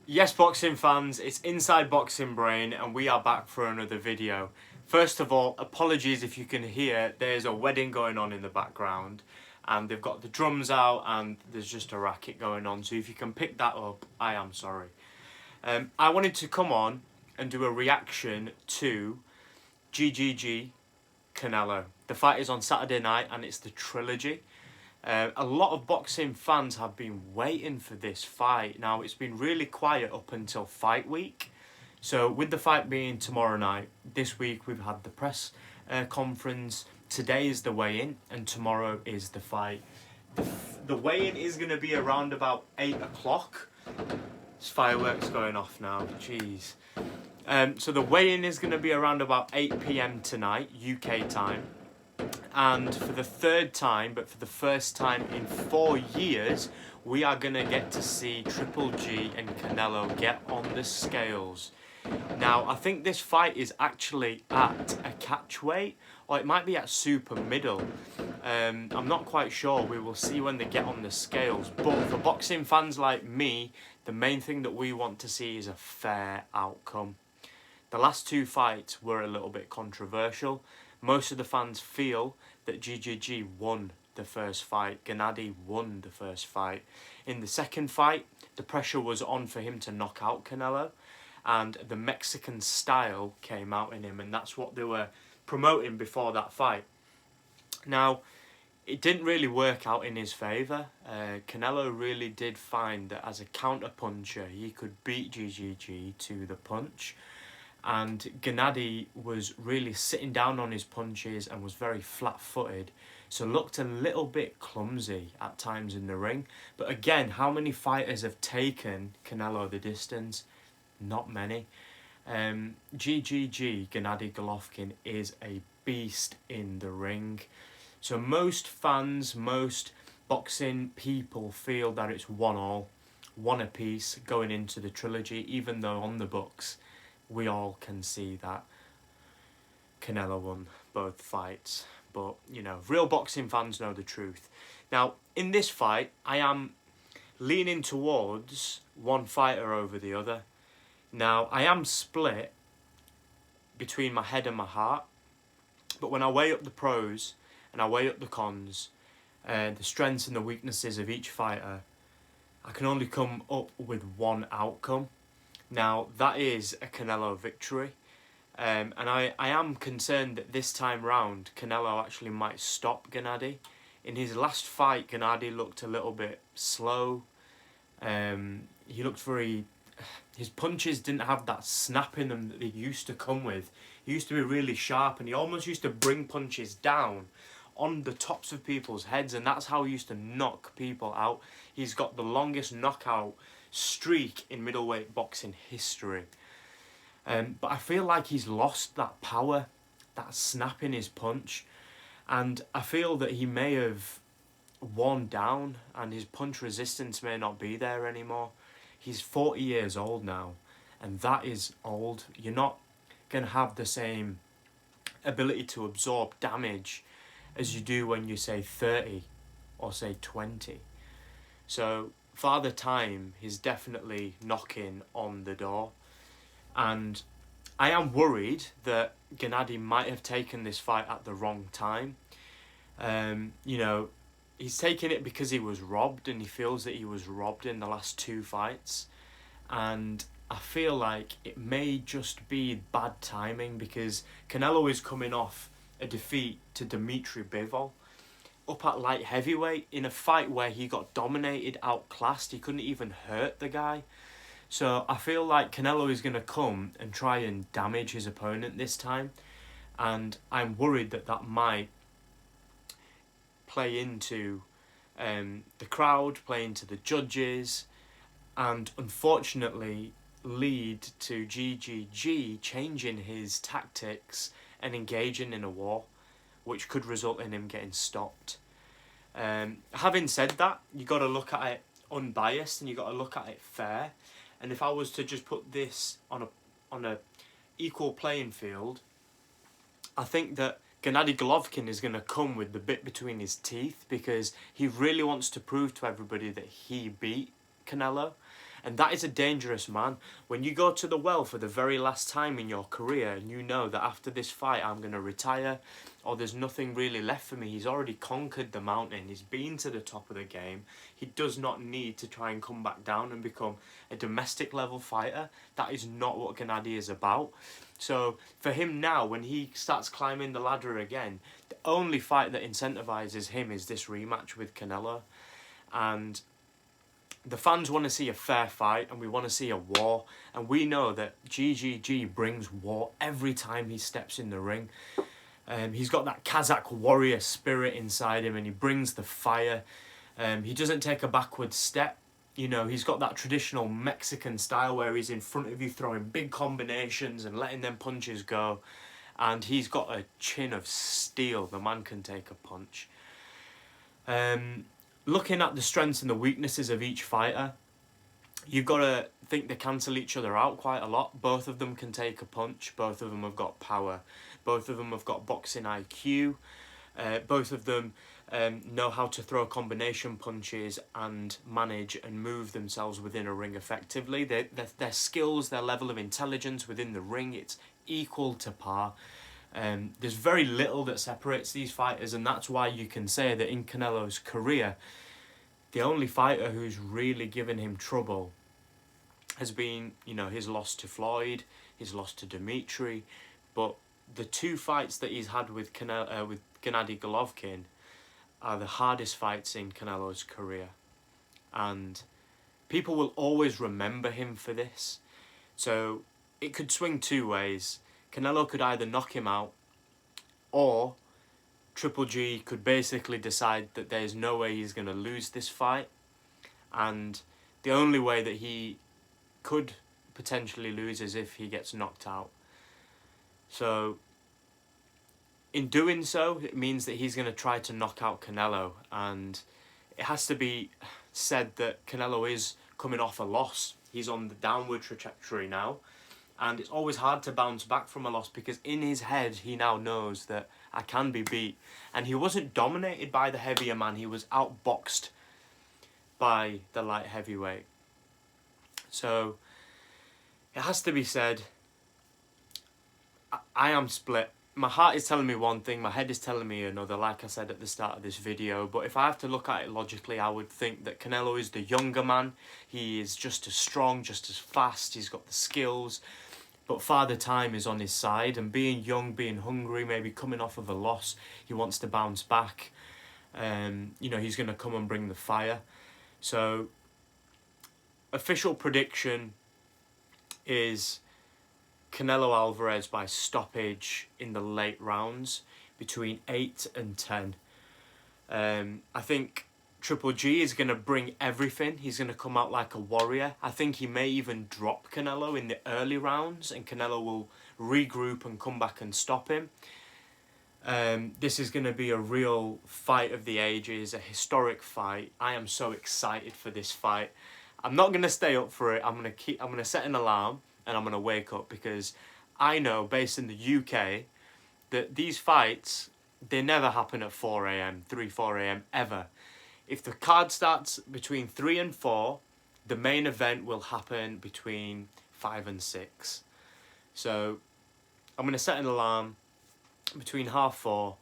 Yes, boxing fans, it's Inside Boxing Brain, and we are back for another video. First of all, apologies if you can hear there's a wedding going on in the background, and they've got the drums out, and there's just a racket going on. So if you can pick that up, I am sorry. I wanted to come on and do a reaction to GGG Canelo. The fight is on Saturday night, and it's the trilogy. A lot of boxing fans have been waiting for this fight. Now, it's been really quiet up until fight week. So, with the fight being tomorrow night, this week we've had the press conference. Today is the weigh-in, and tomorrow is the fight. The weigh-in is going to be around about 8 o'clock. There's fireworks going off now, jeez. So the weigh-in is going to be around about 8 p.m. tonight, UK time. And for the third time, but for the first time in 4 years, we are going to get to see Triple G and Canelo get on the scales. Now, I think this fight is actually at a catch weight, or it might be at super middle. I'm not quite sure. We will see when they get on the scales. But for boxing fans like me, the main thing that we want to see is a fair outcome. The last two fights were a little bit controversial. Most of the fans feel that GGG won the first fight. Gennady won the first fight. In the second fight, the pressure was on for him to knock out Canelo, and the Mexican style came out in him, and that's what they were promoting before that fight. Now, it didn't really work out in his favour. Canelo really did find that as a counter-puncher, he could beat GGG to the punch. And Gennady was really sitting down on his punches and was very flat-footed, so looked a little bit clumsy at times in the ring. But again, how many fighters have taken Canelo the distance? Not many. GGG, Gennady Golovkin, is a beast in the ring. So most fans, most boxing people feel that it's 1-1, one apiece going into the trilogy, even though on the books we all can see that Canelo won both fights. But, you know, real boxing fans know the truth. Now, in this fight, I am leaning towards one fighter over the other. Now, I am split between my head and my heart. But when I weigh up the pros and I weigh up the cons, the strengths and the weaknesses of each fighter, I can only come up with one outcome. Now, that is a Canelo victory. And I am concerned that this time round, Canelo actually might stop Gennady. In his last fight, Gennady looked a little bit slow. He looked very... His punches didn't have that snap in them that they used to come with. He used to be really sharp, and he almost used to bring punches down on the tops of people's heads, and that's how he used to knock people out. He's got the longest knockout streak in middleweight boxing history. But I feel like he's lost that power, that snap in his punch, and I feel that he may have worn down and his punch resistance may not be there anymore. He's 40 years old now, and that is old. You're not going to have the same ability to absorb damage as you do when you say 30 or say 20. So Father Time is definitely knocking on the door, and I am worried that Gennady might have taken this fight at the wrong time. You know, he's taken it because he was robbed, and he feels that he was robbed in the last two fights, and I feel like it may just be bad timing because Canelo is coming off a defeat to Dmitry Bivol up at light heavyweight in a fight where he got dominated, outclassed. He couldn't even hurt the guy. So I feel like Canelo is going to come and try and damage his opponent this time, and I'm worried that that might play into the crowd, play into the judges, and unfortunately lead to GGG changing his tactics and engaging in a war, which could result in him getting stopped. Having said that, you got to look at it unbiased and you got to look at it fair. And if I was to just put this on a equal playing field, I think that Gennady Golovkin is going to come with the bit between his teeth because he really wants to prove to everybody that he beat Canelo. And that is a dangerous man. When you go to the well for the very last time in your career and you know that after this fight I'm going to retire, or there's nothing really left for me, he's already conquered the mountain, he's been to the top of the game, he does not need to try and come back down and become a domestic level fighter. That is not what Gennady is about. So for him now, when he starts climbing the ladder again, the only fight that incentivizes him is this rematch with Canelo. And the fans want to see a fair fight, and we want to see a war, and we know that GGG brings war every time he steps in the ring. He's got that Kazakh warrior spirit inside him, and he brings the fire. He doesn't take a backward step. You know, he's got that traditional Mexican style where he's in front of you throwing big combinations and letting them punches go. And he's got a chin of steel. The man can take a punch. Looking at the strengths and the weaknesses of each fighter, you've got to think they cancel each other out quite a lot. Both of them can take a punch. Both of them have got power. Both of them have got boxing IQ. Both of them know how to throw combination punches and manage and move themselves within a ring effectively. Their skills, their level of intelligence within the ring, it's equal to par. There's very little that separates these fighters, and that's why you can say that in Canelo's career, the only fighter who's really given him trouble has been, you know, his loss to Floyd, his loss to Dimitri, but the two fights that he's had with Gennady Golovkin are the hardest fights in Canelo's career, and people will always remember him for this. So it could swing two ways. Canelo could either knock him out, or Triple G could basically decide that there's no way he's going to lose this fight, and the only way that he could potentially lose is if he gets knocked out. So in doing so, it means that he's going to try to knock out Canelo, and it has to be said that Canelo is coming off a loss. He's on the downward trajectory now, and it's always hard to bounce back from a loss because in his head he now knows that I can be beat. And he wasn't dominated by the heavier man, he was outboxed by the light heavyweight. So it has to be said, I am split. My heart is telling me one thing, my head is telling me another, like I said at the start of this video. But if I have to look at it logically, I would think that Canelo is the younger man. He is just as strong, just as fast, he's got the skills. But Father Time is on his side, and being young, being hungry, maybe coming off of a loss, he wants to bounce back. You know, he's going to come and bring the fire. So, official prediction is Canelo Alvarez by stoppage in the late rounds between 8 and 10. I think Triple G is going to bring everything. He's going to come out like a warrior. I think he may even drop Canelo in the early rounds, and Canelo will regroup and come back and stop him. This is going to be a real fight of the ages, a historic fight. I am so excited for this fight. I'm not going to stay up for it. I'm going to set an alarm and I'm going to wake up, because I know, based in the UK, that these fights, they never happen at 4 a.m, 3, 4 a.m, ever. If the card starts between 3 and 4, the main event will happen between 5 and 6. So I'm going to set an alarm between 3:30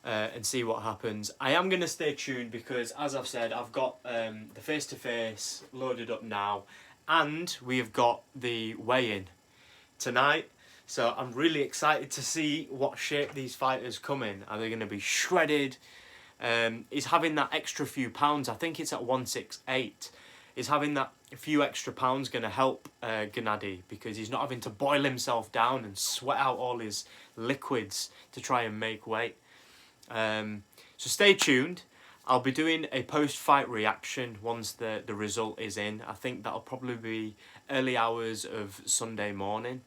and see what happens. I am going to stay tuned because, as I've said, I've got the face-to-face loaded up now, and we've got the weigh-in tonight. So I'm really excited to see what shape these fighters come in. Are they going to be shredded? Is having that extra few pounds, I think it's at 168, is having that few extra pounds going to help Gennady, because he's not having to boil himself down and sweat out all his liquids to try and make weight. So stay tuned. I'll be doing a post-fight reaction once the result is in. I think that'll probably be early hours of Sunday morning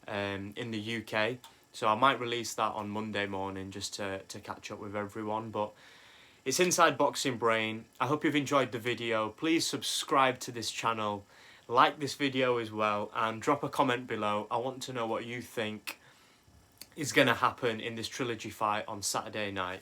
in the UK. So I might release that on Monday morning just to catch up with everyone. But it's Inside Boxing Brain. I hope you've enjoyed the video. Please subscribe to this channel, like this video as well, and drop a comment below. I want to know what you think is going to happen in this trilogy fight on Saturday night.